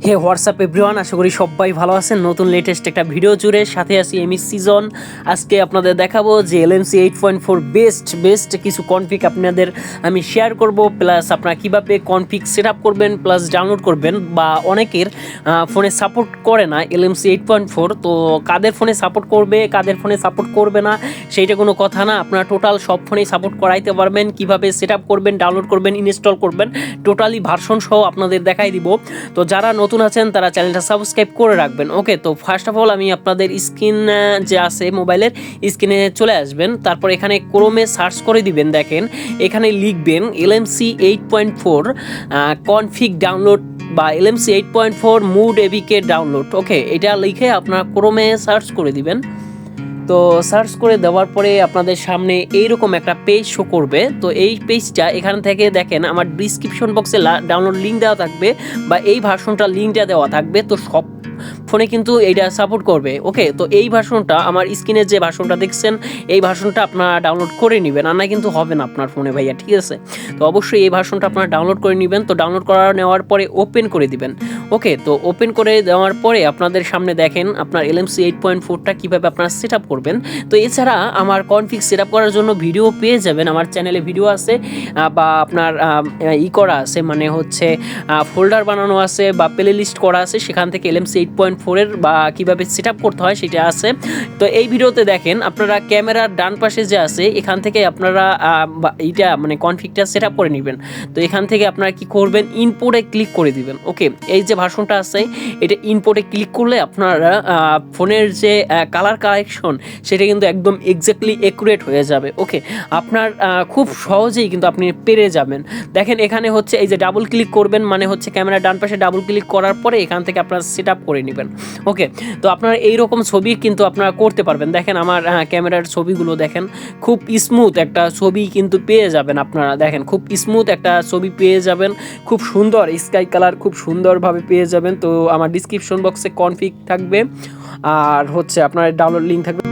হে WhatsApp everyone, আশা করি সবাই ভালো আছেন। নতুন লেটেস্ট একটা ভিডিও জুড়ে সাথে আছি আমি সিজন। আজকে আপনাদের দেখাবো যে LMC 8.4 বেস্ট কিছু কনফিগ আপনাদের আমি শেয়ার করব, প্লাস আপনারা কীভাবে কনফিগ সেট আপ করবেন প্লাস ডাউনলোড করবেন। বা অনেকের ফোনে সাপোর্ট করে না LMC 8.4, তো কাদের ফোনে সাপোর্ট করবে কাদের ফোনে সাপোর্ট করবে না সেইটা কোনো কথা না। আপনারা টোটাল সব ফোনেই সাপোর্ট করাইতে পারবেন। কীভাবে সেট আপ করবেন, ডাউনলোড করবেন, ইনস্টল করবেন, টোটালি ভার্সন সহ আপনাদের দেখাই দিব। তো যারা নতুন আছেন তারা চ্যানেলটা সাবস্ক্রাইব করে রাখবেন। ওকে, তো ফার্স্ট অফ অল আমি আপনাদের স্ক্রিন যে আছে মোবাইলের স্ক্রিনে চলে আসবেন, তারপর এখানে ক্রোমে সার্চ করে দিবেন। দেখেন এখানে লিখবেন LMC 8.4 কনফিগ ডাউনলোড বা LMC 8.4 মুড এবিকে ডাউনলোড। ওকে, এটা লিখে আপনারা ক্রোমে সার্চ করে দিবেন। তো সার্চ করে দেওয়ার পরে আপনাদের সামনে এইরকম একটা পেজ শো করবে। তো এই পেজটা এখান থেকে দেখেন আমার ডিসক্রিপশন বক্সে ডাউনলোড লিঙ্ক দেওয়া থাকবে বা এই ভার্সনটা লিঙ্কটা দেওয়া থাকবে। তো সব ফোনে কিন্তু এইটা সাপোর্ট করবে। ওকে, তো এই ভার্সনটা আমার স্ক্রিনের যে ভার্সনটা দেখছেন এই ভার্সনটা আপনারা ডাউনলোড করে নেবেন, আর না কিন্তু হবে না আপনার ফোনে ভাইয়া, ঠিক আছে? তো অবশ্যই এই ভার্সনটা আপনারা ডাউনলোড করে নেবেন। তো ডাউনলোড নেওয়ার পরে ওপেন করে দিবেন। ওকে, তো ওপেন করে দেওয়ার পরে আপনাদের সামনে দেখেন আপনার LMC 8.4টা কীভাবে আপনারা সেট আপ করবেন। তো এছাড়া আমার কনফিগ সেট আপ করার জন্য ভিডিও পেয়ে যাবেন, আমার চ্যানেলে ভিডিও আছে বা আপনার করা আছে, মানে হচ্ছে ফোল্ডার বানানো আছে বা প্লে লিস্ট করা আছে, সেখান থেকে LMC 8.4 বা কীভাবে সেট আপ করতে হয় সেটা আছে। তো এই ভিডিওতে দেখেন আপনারা ক্যামেরার ডান পাশে যে আছে এখান থেকে আপনারা এইটা মানে কনফিগটা সেট আপ করে নেবেন। তো এখান থেকে আপনারা কি করবেন, ইনপুটে ক্লিক করে দিবেন। ওকে, এই যে ভার্সনটা আছে এটা ইনপুটে ক্লিক করলে আপনারা ফোনের যে কালার কালেকশন সেটা কিন্তু একদম এক্স্যাক্টলি অ্যাকুরেট হয়ে যাবে। ওকে, আপনার খুব সহজেই কিন্তু আপনি পেরে যাবেন। দেখেন এখানে হচ্ছে এই যে ডাবল ক্লিক করবেন, মানে হচ্ছে ক্যামেরার ডান পাশে ডাবল ক্লিক করার পরে এখান থেকে আপনারা সেট আপ করে নেবেন। ওকে, তো আপনারা এইরকম ছবি কিন্তু আপনারা করতে পারবেন। দেখেন আমার ক্যামেরার ছবিগুলো দেখেন, খুব স্মুথ একটা ছবি কিন্তু পেয়ে যাবেন। আপনারা দেখেন খুব স্মুথ একটা ছবি পেয়ে যাবেন, খুব সুন্দর স্কাই কালার খুব সুন্দরভাবে পেয়ে যাবেন। তো আমার ডিসক্রিপশন বক্সে কনফিগ থাকবে আর হচ্ছে আপনার ডাউনলোড লিঙ্ক থাকবে।